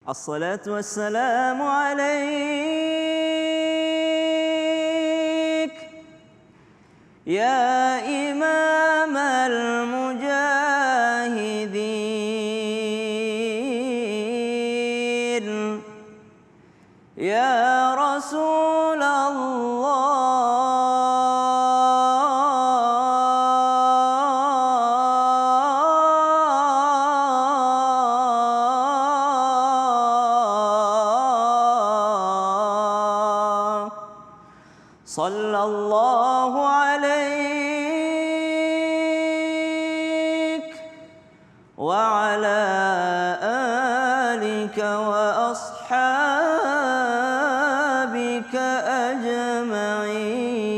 الصلاة والسلام عليك يا إمام المجاهدين يا رسول الله صلى الله عليك وعلى آلك وأصحابك أجمعين.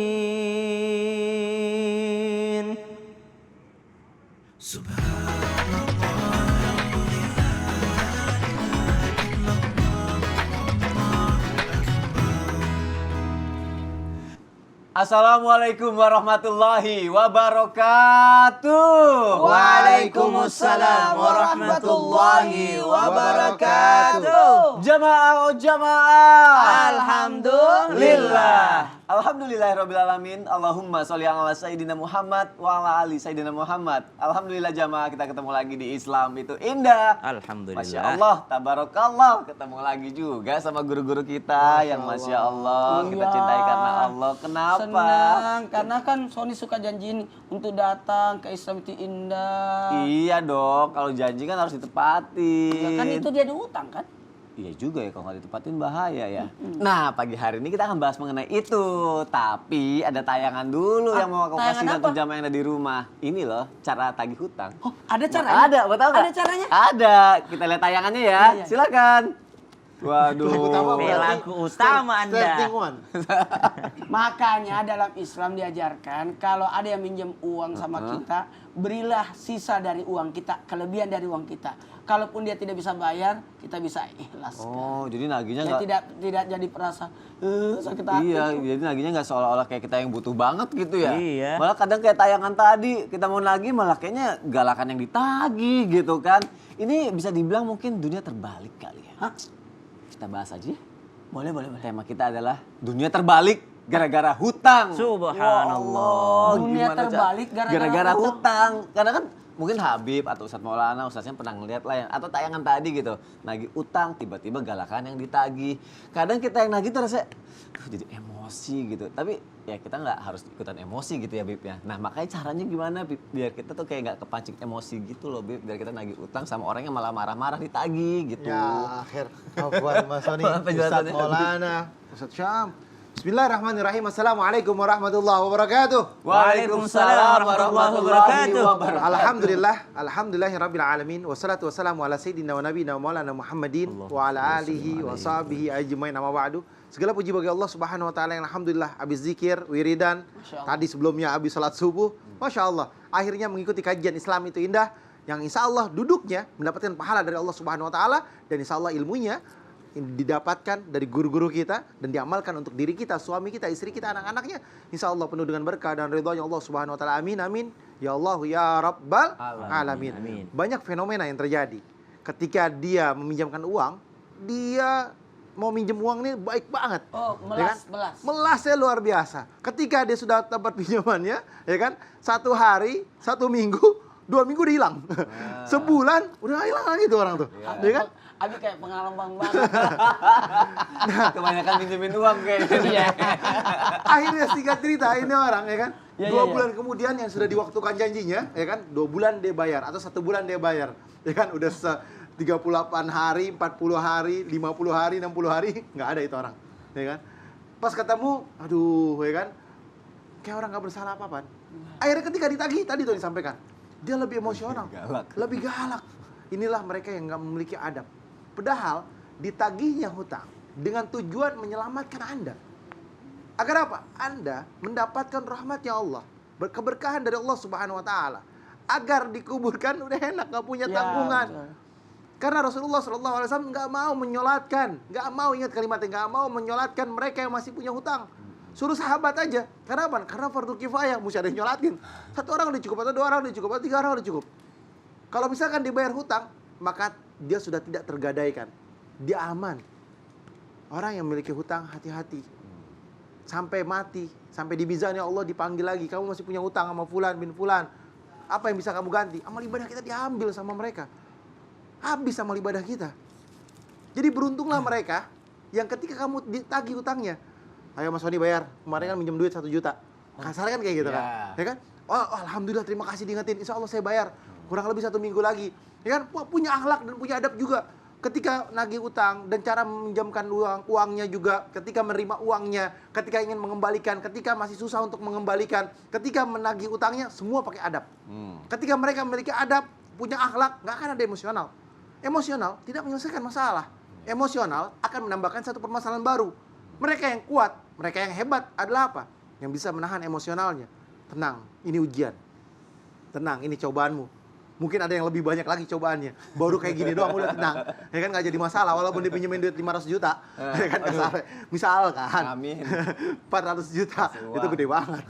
Assalamualaikum warahmatullahi wabarakatuh. Waalaikumsalam warahmatullahi wabarakatuh. Jamaah oh jamaah. Alhamdulillah. Alhamdulillahirrabbilalamin. Allahumma sholli ala Sayyidina Muhammad wa ala ali Sayyidina Muhammad. Alhamdulillah jamaah, kita ketemu lagi di Islam itu indah. Alhamdulillah. Masya Allah, tabarakallah. Ketemu lagi juga sama guru-guru kita yang Masya Allah. Kita Iya. cintai karena Allah. Kenapa? Senang, karena kan Sony suka janjiin untuk datang ke Islam itu indah. Iya dong, kalau janji kan harus ditepatin. Ya kan itu dia ada utang kan? Iya juga ya, kalau nggak ditepatin bahaya ya. Nah, pagi hari ini kita akan bahas mengenai itu. Tapi ada tayangan dulu yang mau aku kasih tayangan untuk apa? jamaah yang ada di rumah. Ini loh, cara tagih hutang. Oh, ada caranya? Ada, betul nggak? Ada caranya? Ada. Kita lihat tayangannya ya. Iya, iya. Silakan. Waduh. Pelaku utama Anda. Makanya dalam Islam diajarkan kalau ada yang minjem uang sama kita, berilah sisa dari uang kita, kelebihan dari uang kita. Kalaupun dia tidak bisa bayar, kita bisa ikhlaskan. Oh, jadi nagihnya Ya, nggak... tidak jadi perasa sakit hati. Iya, jadi nagihnya nggak seolah-olah kayak kita yang butuh banget gitu ya. Iya. Malah kadang kayak tayangan tadi, kita mau nagih malah kayaknya galakan yang ditagih gitu kan. Ini bisa dibilang mungkin dunia terbalik kali ya. Hah? Kita bahas aja. Boleh. Tema kita adalah dunia terbalik gara-gara hutang. Subhanallah. Dunia Gimana, Cak? terbalik gara-gara hutang. Karena kan mungkin Habib atau Ustadz Maulana, Ustadznya pernah ngeliat lah yang, atau tayangan tadi gitu, nagih utang, tiba-tiba galakan yang ditagih. Kadang kita yang nagih tuh rasanya jadi emosi gitu. Tapi ya kita nggak harus ikutan emosi gitu ya Bib ya. Nah makanya caranya gimana Bib? Biar kita tuh kayak nggak kepancing emosi gitu loh Bib. Biar kita nagih utang sama orang yang malah marah-marah ditagih gitu. Ya akhir. Afwan Mas Sony, Apa Ustadz penjelasannya? Maulana, Ustadz Syam. Bismillahirrahmanirrahim. Assalamualaikum warahmatullahi wabarakatuh. Waalaikumsalam warahmatullahi wabarakatuh. Alhamdulillahirabbil alamin wassalatu wassalamu ala sayyidina wa nabiyina wa maulana Muhammadin wa ala alihi wa sahbihi ajmain amma ba'du. Segala puji bagi Allah Subhanahu wa taala yang alhamdulillah habis zikir, wiridan, tadi sebelumnya habis salat subuh. Masya Allah, akhirnya mengikuti kajian Islam itu indah yang insya Allah duduknya mendapatkan pahala dari Allah Subhanahu wa taala dan insya Allah ilmunya didapatkan dari guru-guru kita dan diamalkan untuk diri kita, suami kita, istri kita, anak-anaknya. Insya Allah penuh dengan berkah dan ridhonya Allah Subhanahu wa taala. Amin amin. Ya Allah ya Rabbal alamin. Amin. Banyak fenomena yang terjadi. Ketika dia meminjamkan uang, dia mau minjem uang ini baik banget. Oh, Ya kan? Melasnya luar biasa. Ketika dia sudah dapat pinjamannya, ya kan? 1 hari, 1 minggu, 2 minggu dia hilang. Sebulan udah hilang lagi tuh orang tuh. Ya kan? Abi kayak pengalaman banget. Kebanyakan pinjemin uang kayaknya. Iya. Akhirnya singkat cerita ini orang ya kan, Ya, 2 ya, ya. bulan kemudian yang sudah diwaktukan janjinya, ya kan, 2 bulan dia bayar atau 1 bulan dia bayar, ya kan, udah 38 hari, 40 hari, 50 hari, 60 hari, nggak ada itu orang, ya kan. Pas ketemu, aduh, ya kan, kayak orang nggak bersalah apa-apa. Akhirnya ketika ditagih, tadi tuh disampaikan, dia lebih emosional, lebih galak. Inilah mereka yang nggak memiliki adab. Padahal ditagihnya hutang dengan tujuan menyelamatkan Anda. Agar apa? Anda mendapatkan rahmatnya Allah, keberkahan dari Allah Subhanahu wa taala. Agar dikuburkan udah enak, nggak punya Ya, tanggungan. betul. Karena Rasulullah SAW nggak mau menyolatkan, nggak mau, ingat kalimatnya, nggak mau menyolatkan mereka yang masih punya hutang. Suruh sahabat aja. Karena apa? Karena fardu kifayah, mesti ada yang nyolatin. 1 orang udah cukup, atau 2 orang udah cukup, atau 3 orang udah cukup. Kalau misalkan dibayar hutang, maka dia sudah tidak tergadaikan. dia aman. Orang yang memiliki hutang hati-hati. Sampai mati, sampai di mizan ya Allah dipanggil lagi, kamu masih punya hutang sama fulan bin fulan. Apa yang bisa kamu ganti? Amal ibadah kita diambil sama mereka. Habis amal ibadah kita. Jadi beruntunglah mereka yang ketika kamu ditagih hutangnya. Ayo Mas Sony bayar, kemarin kan minjem duit 1 juta. Kasarnya kan kayak gitu kan. Ya kan? Oh, alhamdulillah terima kasih diingetin, insya Allah saya bayar. Kurang lebih 1 minggu lagi. Ya kan? Wah, punya akhlak dan punya adab juga. Ketika nagih utang dan cara meminjamkan uangnya juga, ketika menerima uangnya, ketika ingin mengembalikan, ketika masih susah untuk mengembalikan, ketika menagih utangnya, semua pakai adab. Ketika mereka memiliki adab, punya akhlak, nggak akan ada emosional. Emosional tidak menyelesaikan masalah. Emosional akan menambahkan satu permasalahan baru. Mereka yang kuat, mereka yang hebat adalah apa? Yang bisa menahan emosionalnya. Tenang, ini ujian. Tenang, ini cobaanmu. Mungkin ada yang lebih banyak lagi cobaannya. Baru kayak gini doang udah tenang. Ya kan nggak jadi masalah walaupun dipinjemin duit 500 juta. Ya kan kasar. Misalkan. Amin. 400 juta. Itu gede banget.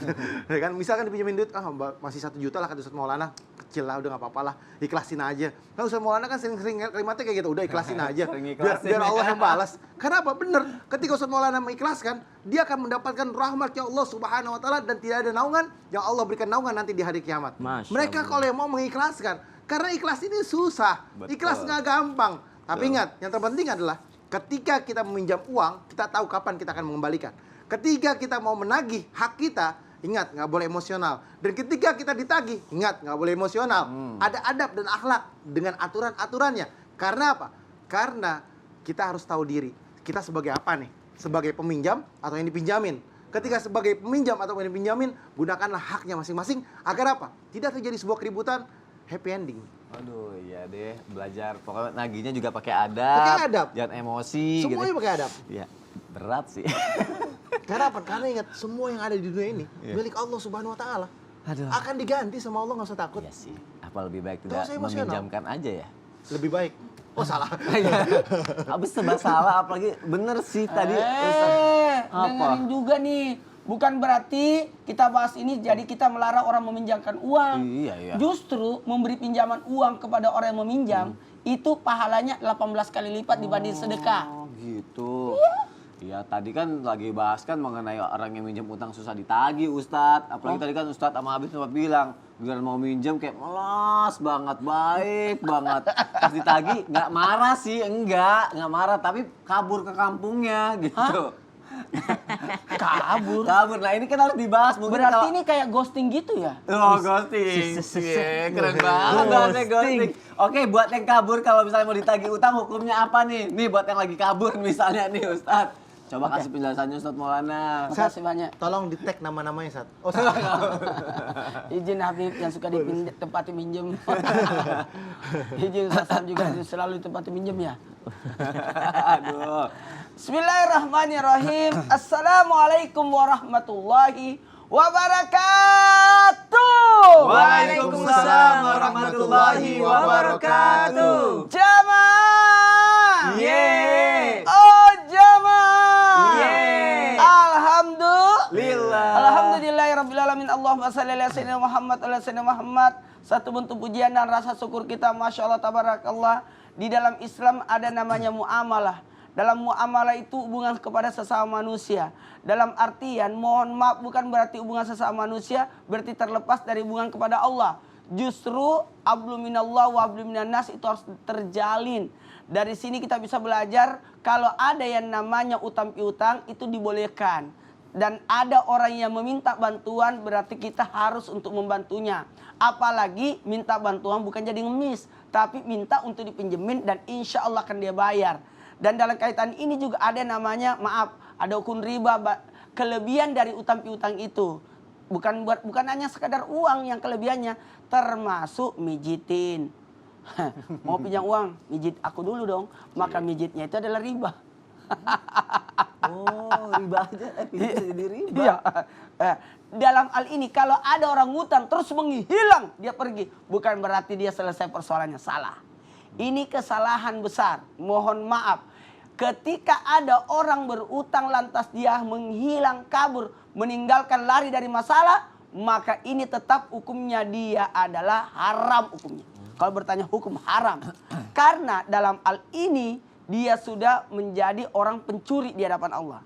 Ya kan misalkan dipinjemin duit masih 1 juta lah kata Ustaz Maulana. Kecil lah udah nggak apa-apa lah. Ikhlasin aja. Kan Ustaz Maulana kan sering kalimatnya kayak gitu. Udah ikhlasin aja. Biar Allah yang balas. Karena apa? Bener. Ketika Ustaz Maulana mengikhlaskan, dia akan mendapatkan rahmatnya Allah Subhanahu wa taala dan tidak ada naungan yang Allah berikan naungan nanti di hari kiamat. Masya Mereka kalau yang mau mengikhlaskan, karena ikhlas ini susah. Betul. Ikhlas nggak gampang. Tapi ingat, yang terpenting adalah ketika kita meminjam uang, kita tahu kapan kita akan mengembalikan. Ketika kita mau menagih hak kita, ingat nggak boleh emosional. Dan ketika kita ditagih, ingat nggak boleh emosional. Ada adab dan akhlak dengan aturan-aturannya. Karena apa? Karena kita harus tahu diri. Kita sebagai apa nih? Sebagai peminjam atau yang dipinjamin? Ketika sebagai peminjam atau yang dipinjamin, gunakanlah haknya masing-masing agar apa? Tidak terjadi sebuah keributan, happy ending. Aduh, iya deh, belajar. Pokoknya nagihnya juga pakai adab. Pakai adab. Jangan emosi. Semuanya gitu. pakai adab. Iya, berat sih. Karena apa? Karena ingat, semua yang ada di dunia ini milik Allah Subhanahu wa taala. Aduh. Akan diganti sama Allah, nggak usah takut. Iya sih. Apa lebih baik Terus tidak saya emosional. meminjamkan aja ya? Lebih baik. Oh, salah. Habis sebab salah, apalagi bener sih tadi. Apa? Dengerin juga nih. Bukan berarti kita bahas ini jadi kita melarang orang meminjamkan uang. Iya, iya. Justru memberi pinjaman uang kepada orang yang meminjam itu pahalanya 18 kali lipat dibanding sedekah. Oh gitu. Iya, tadi kan lagi bahas kan mengenai orang yang minjem utang susah ditagih, Ustadz. Apalagi tadi kan Ustadz sama Habib sempat bilang, giliran mau minjem kayak melas banget, baik banget. Pas ditagih nggak marah sih, enggak marah, tapi kabur ke kampungnya gitu. Kabur. Kabur. Nah ini kan harus dibahas. Mungkin Berarti kalau... ini kayak ghosting gitu ya? Oh, ghosting. Iya, keren banget bahasanya ghosting. Oke, buat yang kabur kalau misalnya mau ditagih utang hukumnya apa nih? Nih buat yang lagi kabur misalnya nih Ustadz. Coba kasih penjelasannya Ustadz Maulana. Makasih banyak. Tolong di-tag nama-namanya, Sat. Oh, Izin Habib yang suka ditempati minjem. Izin Ustaz juga selalu ditempati minjem ya. Aduh. Bismillahirrahmanirrahim. Assalamualaikum warahmatullahi wabarakatuh. Waalaikumsalam warahmatullahi wabarakatuh. Jamaah. Yeay. Oh jamaah. Yeay. Alhamdulillah. Alhamdulillahirrabbilalamin. Allahumma salli ala sayyidina Muhammad. Satu bentuk pujian dan rasa syukur kita, Masya Allah, tabarakallah. Di dalam Islam ada namanya muamalah. Dalam muamalah itu hubungan kepada sesama manusia. Dalam artian, mohon maaf, bukan berarti hubungan sesama manusia berarti terlepas dari hubungan kepada Allah. Justru ablu minallah wa ablu minan nas itu harus terjalin. Dari sini kita bisa belajar kalau ada yang namanya utang piutang itu dibolehkan. Dan ada orang yang meminta bantuan berarti kita harus untuk membantunya. Apalagi minta bantuan bukan jadi ngemis, tapi minta untuk dipinjemin dan insya Allah akan dia bayar. Dan dalam kaitan ini juga ada namanya, maaf, ada hukum riba, kelebihan dari utang piutang itu. Bukan hanya sekadar uang yang kelebihannya, termasuk mijitin. Mau pinjam uang, mijit aku dulu dong. Maka mijitnya itu adalah riba. Oh, riba aja. Bisa jadi riba. Iya. Dalam hal ini kalau ada orang ngutang terus menghilang, dia pergi. Bukan berarti dia selesai persoalannya, salah. Ini kesalahan besar. Mohon maaf. Ketika ada orang berutang lantas dia menghilang, kabur, meninggalkan, lari dari masalah, maka ini tetap hukumnya dia adalah haram hukumnya. Kalau bertanya hukum haram. Karena dalam hal ini dia sudah menjadi orang pencuri di hadapan Allah.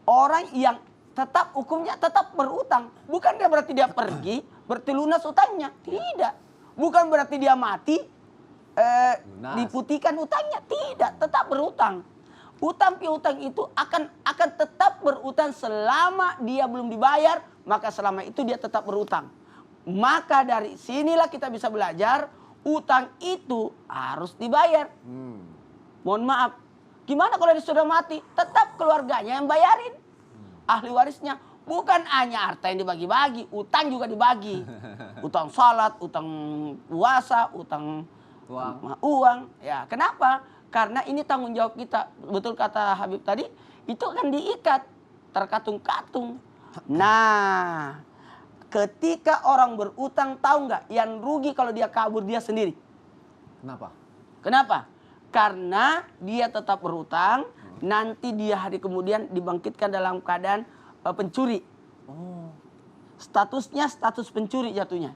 Orang yang tetap hukumnya tetap berutang. Bukan dia berarti dia pergi, berarti lunas utangnya. Tidak. Bukan berarti dia mati, diputihkan utangnya. Tidak, tetap berutang. Utang piutang itu akan tetap berutang selama dia belum dibayar, maka selama itu dia tetap berutang. Maka dari sinilah kita bisa belajar, utang itu harus dibayar. Mohon maaf, gimana kalau dia sudah mati? Tetap keluarganya yang bayarin. Ahli warisnya. Bukan hanya harta yang dibagi-bagi, utang juga dibagi. Utang salat, utang puasa, utang uang. Ya, kenapa? Karena ini tanggung jawab kita. Betul kata Habib tadi, itu akan diikat, terkatung-katung. Nah, ketika orang berutang, tahu nggak? Yang rugi kalau dia kabur dia sendiri. Kenapa? Karena dia tetap berutang, nanti dia hari kemudian dibangkitkan dalam keadaan pencuri. Statusnya status pencuri jatuhnya.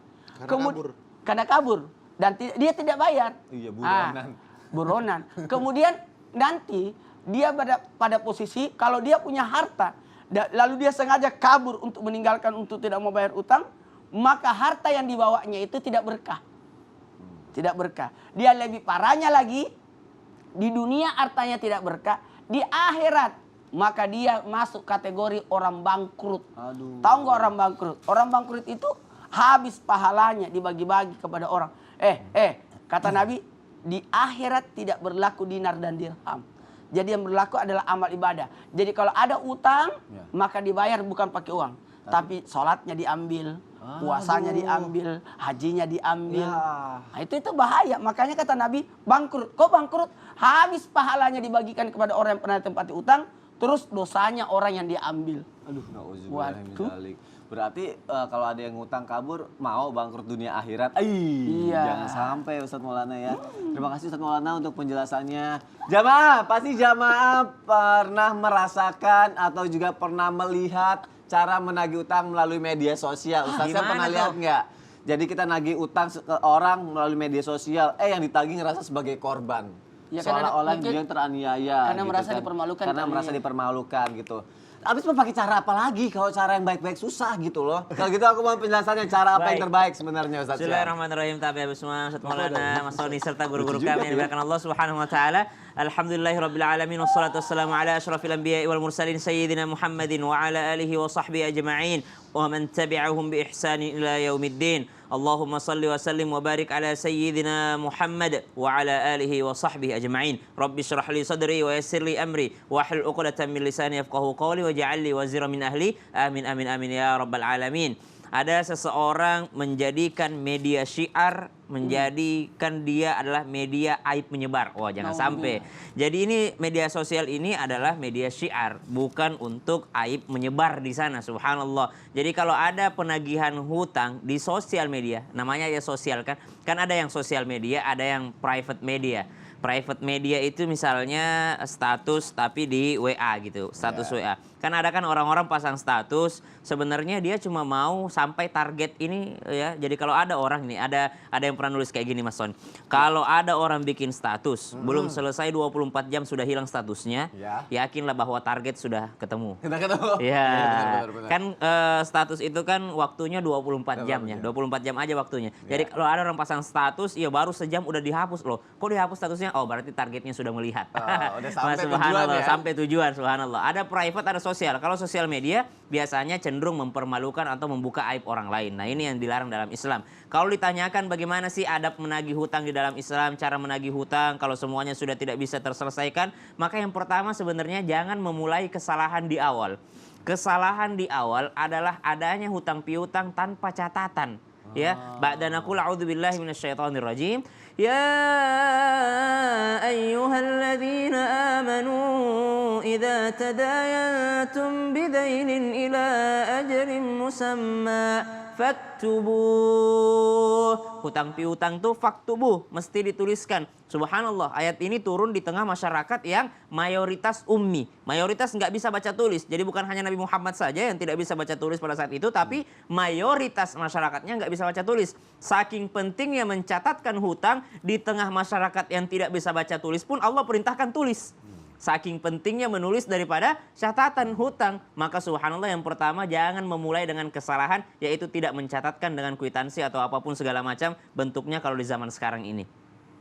Karena kabur. Dan dia tidak bayar. Iya, buronan. Buronan. Kemudian nanti dia pada posisi kalau dia punya harta, lalu dia sengaja kabur untuk meninggalkan untuk tidak mau bayar utang, maka harta yang dibawanya itu tidak berkah. Tidak berkah. Dia lebih parahnya lagi, di dunia hartanya tidak berkah, di akhirat maka dia masuk kategori orang bangkrut. Tahu nggak orang bangkrut? Orang bangkrut itu habis pahalanya dibagi-bagi kepada orang. Kata Nabi, di akhirat tidak berlaku dinar dan dirham. Jadi yang berlaku adalah amal ibadah. Jadi kalau ada utang, maka dibayar bukan pakai uang, tapi sholatnya diambil, puasanya diambil, hajinya diambil. Nah, itu bahaya. Makanya kata Nabi, bangkrut. Kok bangkrut? Habis pahalanya dibagikan kepada orang yang pernah tempati utang, terus dosanya orang yang dia ambil. Waduh. Berarti kalau ada yang ngutang kabur, mau bangkrut dunia akhirat. Jangan sampai Ustadz Maulana ya. Terima kasih Ustadz Maulana untuk penjelasannya. Jamaah, pasti jamaah pernah merasakan atau juga pernah melihat cara menagih utang melalui media sosial. Ustadz, saya pernah lihat nggak? Jadi kita nagih utang ke orang melalui media sosial, yang ditagih ngerasa sebagai korban. Ya, seolah-olah dia teraniaya. Karena gitu merasa kan. dipermalukan. Karena merasa dipermalukan gitu. Habis mau pakai cara apa lagi kalau cara yang baik-baik susah gitu loh. Kalau gitu aku mau penjelasannya cara apa yang terbaik sebenarnya Ustaz. Bismillahirrahmanirrahim. Tapi habis semua Ustaz Maulana, Mas Tony serta guru-guru kami yang dimuliakan Allah Subhanahu wa taala. Alhamdulillahirabbil alamin wassalatu wassalamu ala asyrafil anbiya'i wal mursalin sayyidina Muhammadin wa ala alihi wa sahbihi ajma'in wa man tabi'ahum bi ihsanin ila yaumiddin. Allahumma salli wa sallim wa barik ala sayyidina Muhammad wa ala alihi wa sahbihi ajma'in. Rabbi shrah li sadri wa yassir li amri wa hlul 'uqdatam min lisani yafqahu qawli waj'al li waziran min ahli. Amin amin amin ya rabbal alamin. Ada seseorang menjadikan media syiar, menjadikan dia adalah media aib menyebar. Wah, jangan sampai. Jadi ini media sosial ini adalah media syiar, bukan untuk aib menyebar di sana. Subhanallah. Jadi kalau ada penagihan hutang di sosial media, namanya ya sosial kan. Kan ada yang sosial media, ada yang private media. Private media itu misalnya status tapi di WA gitu, status WA. Kan ada kan orang-orang pasang status, sebenarnya dia cuma mau sampai target ini ya. Jadi kalau ada orang ini, ada yang pernah nulis kayak gini Mas Son. Kalau ada orang bikin status, belum selesai 24 jam sudah hilang statusnya, yakinlah bahwa target sudah ketemu. Ya, kan status itu kan waktunya 24 jam ya, 24 jam aja waktunya. Jadi kalau ada orang pasang status, ya baru sejam udah dihapus loh. Kok dihapus statusnya? Oh, berarti targetnya sudah melihat. Udah sampai subhanallah, tujuan ya? Sampai tujuan, subhanallah. Ada private, ada sosial. Kalau sosial media biasanya cenderung mempermalukan atau membuka aib orang lain. Nah, ini yang dilarang dalam Islam. Kalau ditanyakan bagaimana sih adab menagih hutang di dalam Islam, cara menagih hutang kalau semuanya sudah tidak bisa terselesaikan, maka yang pertama sebenarnya jangan memulai kesalahan di awal. Kesalahan di awal adalah adanya hutang piutang tanpa catatan. Ya, ba'da naqul a'udzubillahi minasyaitonir rajim. Ya ayyuhalladzina amanu idza tadayantum bidainin ila ajalin musamma faktubuh. Hutang piutang tuh faktubuh, mesti dituliskan. Subhanallah, ayat ini turun di tengah masyarakat yang mayoritas ummi. Mayoritas nggak bisa baca tulis. Jadi bukan hanya Nabi Muhammad saja yang tidak bisa baca tulis pada saat itu, tapi mayoritas masyarakatnya nggak bisa baca tulis. Saking pentingnya mencatatkan hutang di tengah masyarakat yang tidak bisa baca tulis pun Allah perintahkan tulis. Saking pentingnya menulis daripada catatan hutang. Maka subhanallah, yang pertama jangan memulai dengan kesalahan, yaitu tidak mencatatkan dengan kwitansi atau apapun segala macam bentuknya kalau di zaman sekarang ini.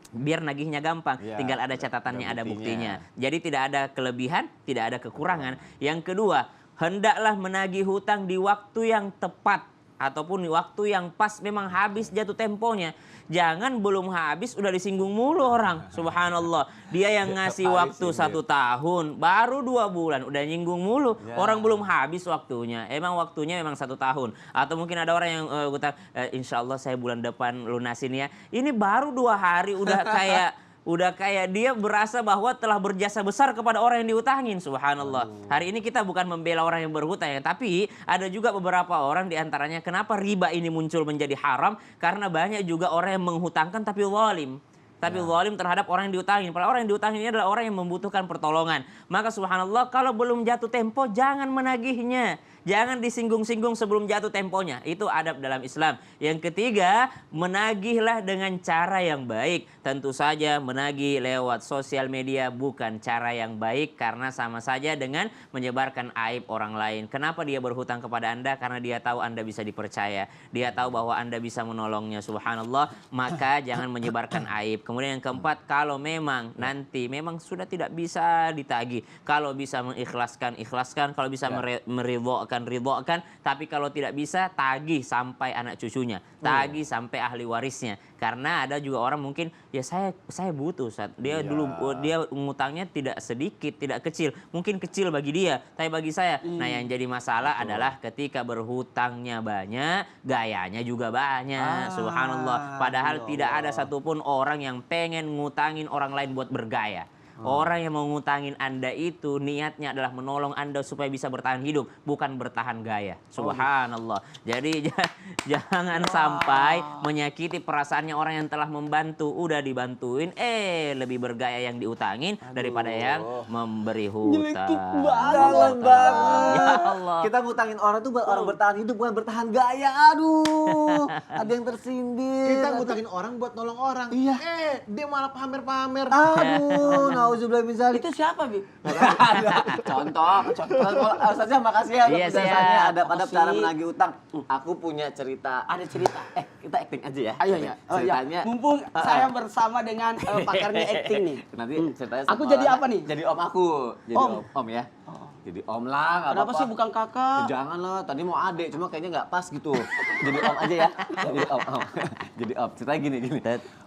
Biar nagihnya gampang, Ya, tinggal ada catatannya, ada buktinya. buktinya. Jadi tidak ada kelebihan, tidak ada kekurangan. Yang kedua, hendaklah menagih hutang di waktu yang tepat ataupun di waktu yang pas, memang habis jatuh temponya. Jangan belum habis udah disinggung mulu orang. Subhanallah. Dia yang ngasih waktu 1 tahun, baru 2 bulan udah nyinggung mulu. Ya. Orang belum habis waktunya. Emang waktunya memang 1 tahun. Atau mungkin ada orang yang insya Allah saya bulan depan lunasin ya. Ini baru 2 hari udah kayak dia berasa bahwa telah berjasa besar kepada orang yang diutangin. Subhanallah. Hari ini kita bukan membela orang yang berhutang ya, tapi ada juga beberapa orang diantaranya kenapa riba ini muncul menjadi haram, karena banyak juga orang yang menghutangkan tapi zalim. Tapi zalim terhadap orang yang diutangin. Padahal orang yang diutangin ini adalah orang yang membutuhkan pertolongan. Maka subhanallah, kalau belum jatuh tempo jangan menagihnya. Jangan disinggung-singgung sebelum jatuh temponya. Itu adab dalam Islam. Yang ketiga, menagihlah dengan cara yang baik. Tentu saja menagih lewat sosial media bukan cara yang baik, karena sama saja dengan menyebarkan aib orang lain. Kenapa dia berhutang kepada Anda? Karena dia tahu Anda bisa dipercaya. Dia tahu bahwa Anda bisa menolongnya. Subhanallah. Maka jangan menyebarkan aib. Kemudian yang keempat, kalau memang nanti memang sudah tidak bisa ditagih. Kalau bisa mengikhlaskan, ikhlaskan. Kalau bisa meridhokan, ridhokan. Tapi kalau tidak bisa, tagih sampai anak cucunya, tagih sampai ahli warisnya. Karena ada juga orang mungkin ya saya butuh saat dia dulu dia ngutangnya tidak sedikit, tidak kecil, mungkin kecil bagi dia, tapi bagi saya. Nah, yang jadi masalah adalah ketika berhutangnya banyak, gayanya juga banyak. Subhanallah. Padahal tidak ada satupun orang yang pengen ngutangin orang lain buat bergaya. Orang yang mau ngutangin Anda itu niatnya adalah menolong Anda supaya bisa bertahan hidup, bukan bertahan gaya. Subhanallah. Jadi jangan sampai menyakiti perasaannya orang yang telah membantu. Udah dibantuin, lebih bergaya yang diutangin daripada yang memberi hutang. Dalam banget. Ya Allah. Kita ngutangin orang tuh buat orang bertahan hidup, bukan bertahan gaya. Aduh, ada yang tersindir. Kita ngutangin orang buat nolong orang. Iya. Dia malah pamer-pamer. Aduh, nauzubillah min dzalik. Itu siapa, Bi? Contoh. Ustazah makasih ya Iya, untuk siap. penjelasannya. Adab-adab Makasih. cara menagih utang. Aku punya cerita. Ada cerita. Kita acting aja ya. Ayo ya. Ceritanya. Mumpung saya bersama dengan pakarnya acting nih. Nanti ceritanya Aku sama jadi orang- apa nih? Jadi om aku. Jadi Om. om ya. Jadi om lah. nggak Kenapa apa-apa. sih bukan kakak? Jangan lah, tadi mau adek, cuma kayaknya nggak pas gitu. Jadi om aja ya. Jadi om. Jadi om. Ceritanya gini.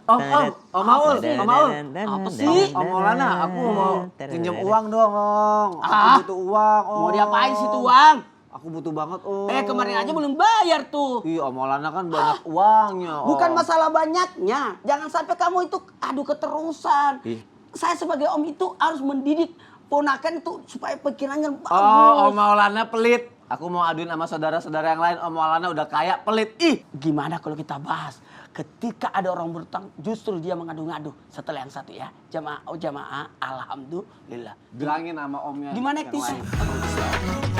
Om Maul. Apa sih? Om Maulana, aku mau pinjam uang dong, Om. Aku Ah? butuh uang, Om. Mau diapain sih tuh uang? Aku butuh banget, Om. Kemarin aja belum bayar tuh. Ih, Om Maulana kan banyak uangnya, Om. Bukan masalah banyaknya. Jangan sampai kamu itu adu keterusan. Ih. Saya sebagai om itu harus mendidik ponakan itu supaya pikirannya bagus. Oh, Om Maulana pelit. Aku mau aduin sama saudara-saudara yang lain, Om Maulana udah kaya, pelit. Ih, Gimana kalau kita bahas? Ketika ada orang berutang, justru dia mengadu-ngadu. Setelah yang satu ya, jamaah, alhamdulillah. bilangin sama omnya. Gimana yang aktifnya? lain.